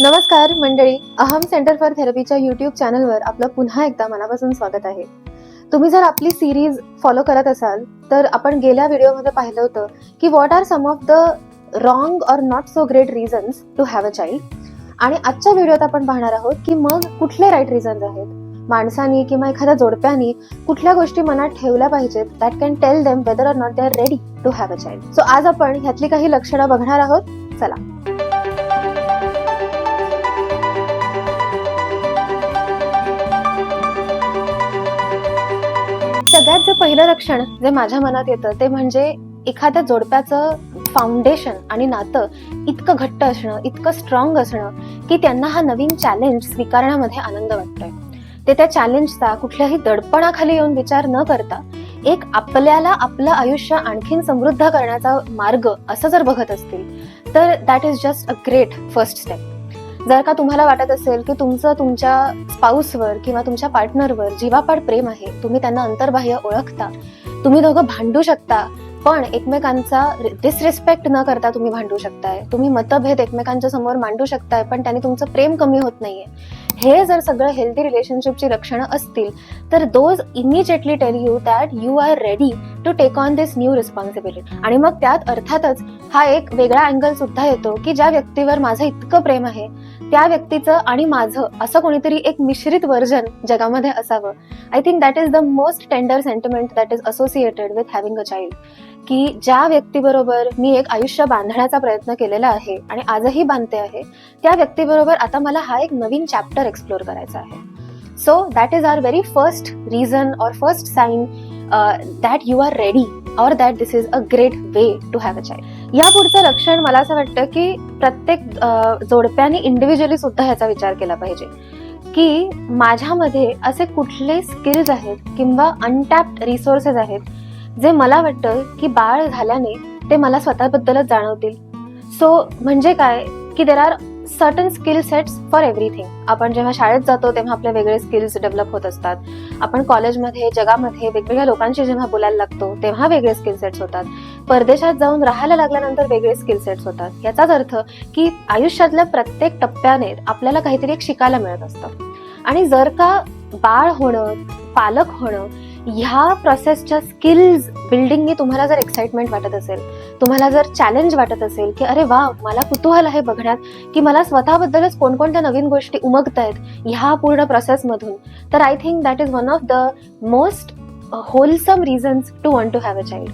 नमस्कार मंडळी, अहम सेंटर फॉर थेरपीच्या यूट्यूब चॅनलवर आपलं पुन्हा एकदा मनापासून स्वागत आहे. तुम्ही जर आपली सिरीज फॉलो करत असाल तर आपण गेल्या व्हिडिओमध्ये पाहिलं होतं की what are some of the wrong or not so great reasons to have a child. आणि आजच्या व्हिडिओत आपण पाहणार आहोत की मग कुठले राईट रिझन्स आहेत, माणसानी किंवा एखाद्या जोडप्यानी कुठल्या गोष्टी मनात ठेवल्या पाहिजेत that can tell them whether or not they are ready to have a child. So आज आपण ह्यातली काही लक्षणं बघणार आहोत. चला. सगळ्यात जे पहिलं लक्षण जे माझ्या मनात येतं ते म्हणजे एखाद्या जोडप्याचं फाउंडेशन आणि नातं इतकं घट्ट असणं, इतकं स्ट्रॉंग असणं की त्यांना हा नवीन चॅलेंज स्वीकारण्यामध्ये आनंद वाटतोय. ते त्या चॅलेंजचा कुठल्याही दडपणाखाली येऊन विचार न करता एक आपल्याला आपलं आयुष्य आणखीन समृद्ध करण्याचा मार्ग असं जर बघत असतील तर that is just a great first step. जर का तुम्हाला वाटत असेल की तुमचं तुमच्या स्पाऊसवर किंवा तुमच्या पार्टनरवर जीवापाड प्रेम आहे, तुम्ही त्यांना अंतर्बाह्य ओळखता, तुम्ही दोघं भांडू शकता पण एकमेकांचा डिसरिस्पेक्ट न करता तुम्ही भांडू शकताय, तुम्ही मतभेद एकमेकांच्या समोर मांडू शकताय पण त्याने तुमचं प्रेम कमी होत नाहीये, हे जर सगळं हेल्दी रिलेशनशिपची लक्षणं असतील तर those immediately tell you that you are ready to take on this new responsibility. आणि मग त्यात अर्थातच हा एक वेगळा अँगल सुद्धा येतो की ज्या व्यक्तीवर माझं इतकं प्रेम आहे त्या व्यक्तीचं आणि माझं असं कोणीतरी एक मिश्रित वर्जन जगामध्ये असावं. I think that is the most tender sentiment that is associated with having a child. की ज्या व्यक्तीबरोबर मी एक आयुष्य बांधण्याचा प्रयत्न केलेला आहे आणि आजही बांधते आहे, त्या व्यक्तीबरोबर आता मला हा एक नवीन चॅप्टर एक्सप्लोर करायचा आहे. So that is our very first reason or first sign that you are ready or that this is a great way to have a child. या पुढचं लक्षण मला असं वाटतं की प्रत्येक जोडप्याने इंडिव्हिज्युअली सुद्धा ह्याचा विचार केला पाहिजे की माझ्यामध्ये असे कुठले स्किल्स आहेत किंवा अनटॅप्ड रिसोर्सेस आहेत जे मला वाटतं की बाळ झाल्याने ते मला स्वतःबद्दलच जाणवतील. सो म्हणजे काय की there are certain skill sets for everything. आपण जेव्हा शाळेत जातो तेव्हा आपले वेगळे स्किल्स डेव्हलप होत असतात. आपण कॉलेजमध्ये जगामध्ये वेगवेगळ्या लोकांशी जेव्हा बोलायला लागतो तेव्हा वेगळे स्किल सेट्स होतात. परदेशात जाऊन राहायला लागल्यानंतर वेगळे स्किल सेट्स होतात. याचाच अर्थ की आयुष्यातल्या प्रत्येक टप्प्याने आपल्याला काहीतरी एक शिकायला मिळत असतं. आणि जर का बाळ होणं, पालक होणं ह्या प्रोसेसच्या स्किल्स बिल्डिंगनी तुम्हाला जर एक्साइटमेंट वाटत असेल, तुम्हाला जर चॅलेंज वाटत असेल की अरे वा मला कुतूहल आहे बघण्यात की मला स्वतःबद्दलच कोणकोणत्या नवीन गोष्टी उमगतायत ह्या पूर्ण प्रोसेसमधून, तर I think that is one of the most wholesome reasons to want to have a child.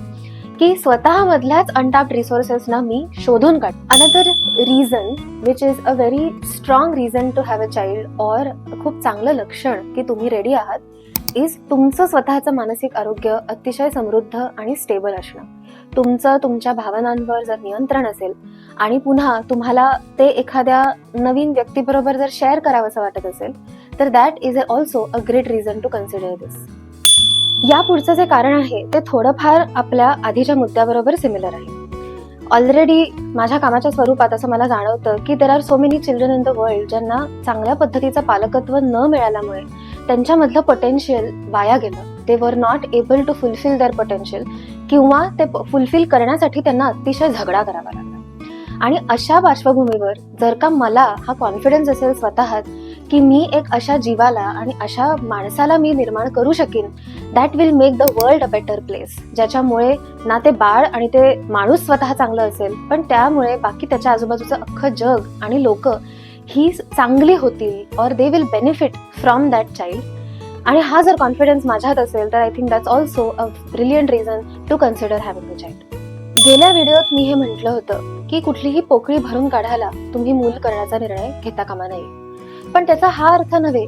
की स्वतःमधल्याच अनटॅप्ड रिसोर्सेसना मी शोधून काढ. Another reason which is a very strong reason to have a child और खूप चांगलं लक्षण की तुम्ही रेडी आहात इज तुमचं स्वतःचं मानसिक आरोग्य अतिशय समृद्ध आणि स्टेबल असणं. तुमचं तुमच्या भावनांवर जर नियंत्रण असेल आणि पुन्हा तुम्हाला ते एखाद्या नवीन व्यक्तीबरोबर जर शेअर करावंसं वाटत असेल तर that is also a great reason to consider this. या पुढचं जे कारण आहे ते थोडंफार आपल्या आधीच्या मुद्द्याबरोबर सिमिलर आहे. ऑलरेडी माझ्या कामाच्या स्वरूपात असं मला जाणवतं की there are so many children in the world ज्यांना चांगल्या पद्धतीचं पालकत्व न मिळाल्यामुळे त्यांच्यामधलं पोटेन्शियल वाया गेलं. They were not able to fulfil their potential किंवा ते फुलफिल करण्यासाठी त्यांना अतिशय झगडा करावा लागला. आणि अशा पार्श्वभूमीवर जर का मला हा कॉन्फिडन्स असेल स्वतःत की मी एक अशा जीवाला आणि अशा माणसाला मी निर्माण करू शकेन that will make the world a better place, ज्याच्यामुळे ना ते बाळ आणि ते माणूस स्वतः चांगलं असेल पण त्यामुळे बाकी त्याच्या आजूबाजूचं अख्खं जग आणि लोक ही चांगली होतील और they will benefit from that child. आणि हा जर कॉन्फिडन्स माझ्यात असेल तर I think that's also a brilliant reason to consider having a child. गेल्या व्हिडिओत मी हे म्हटलं होतं की कुठलीही पोकळी भरून काढायला तुम्ही मूल करण्याचा निर्णय घेता कामा नये. पण त्याचा हा अर्थ नव्हे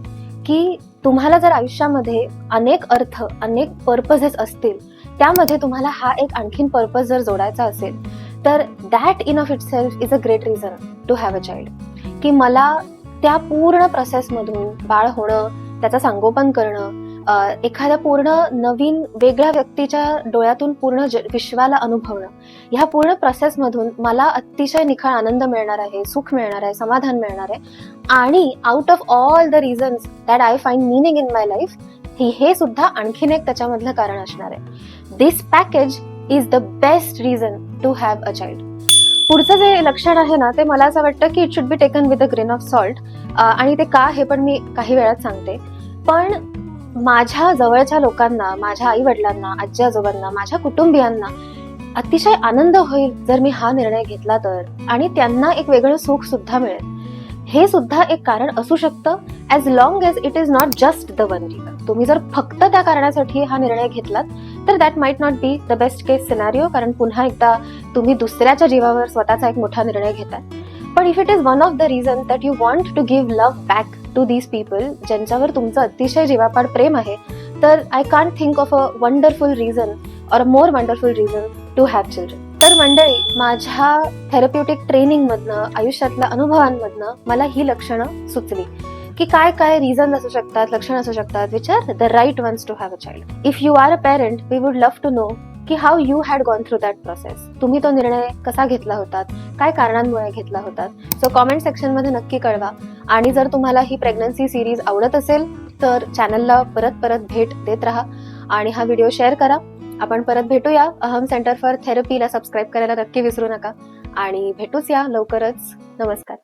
की तुम्हाला जर आयुष्यामध्ये अनेक अर्थ, अनेक पर्पजेस असतील, त्यामध्ये तुम्हाला हा एक आणखीन पर्पज जर जोडायचा असेल तर that in of itself is a great reason to have a child. की मला त्या पूर्ण प्रोसेसमधून बाळ होणं, त्याचं संगोपन करणं, एखाद्या पूर्ण नवीन वेगळ्या व्यक्तीच्या डोळ्यातून पूर्ण विश्वाला अनुभवणं, ह्या पूर्ण प्रोसेसमधून मला अतिशय निखळ आनंद मिळणार आहे, सुख मिळणार आहे, समाधान मिळणार आहे. आणि out of all the reasons that I find meaning in my life, हे सुद्धा आणखीन एक त्याच्यामधलं कारण असणार आहे. This package is the best reason to have a child. पुढचं जे लक्षण आहे ना, ते मला असं वाटतं की it should be taken with a grain of salt. आणि ते का हे पण मी काही वेळात सांगते. पण माझ्या जवळच्या लोकांना, माझ्या आई वडिलांना, आजी आजोबांना, माझ्या कुटुंबियांना अतिशय आनंद होईल जर मी हा निर्णय घेतला तर, आणि त्यांना एक वेगळं सुख सुद्धा मिळेल. हे सुद्धा एक कारण असू शकतं, as long as it is not just the one reason. तुम्ही जर फक्त त्या कारणासाठी हा निर्णय घेतलात तर that might not be the best case scenario, कारण पुन्हा एकदा तुम्ही दुसऱ्याच्या जीवावर स्वतःचा एक मोठा निर्णय घेताय. पण if it is one of the reason that you want to give love back to these people, ज्यांच्यावर तुमचं अतिशय जीवापाड प्रेम आहे, तर I can't think of a wonderful reason or a more wonderful reason to have children. तर मंडळी, माझ्या थेरप्युटिक ट्रेनिंगमधनं, आयुष्यातल्या अनुभवांमधनं मला ही लक्षणं सुचली की काय काय रिझन असू शकतात, लक्षणं असू शकतात which are the right ones to have a child. If you are a parent, we would love to know की how you had gone through that process. तुम्ही तो निर्णय कसा घेतला होतात, काय कारणांमुळे घेतला होतात. सो कॉमेंट सेक्शनमध्ये नक्की कळवा. आणि जर तुम्हाला ही प्रेग्नन्सी सिरीज आवडत असेल तर चॅनलला परत परत भेट देत राहा आणि हा व्हिडिओ शेअर करा. आपण परत भेटूया. अहम सेंटर फॉर थेरपीला सबस्क्राईब करायला नक्की विसरू नका आणि भेटूच या लवकरच. नमस्कार.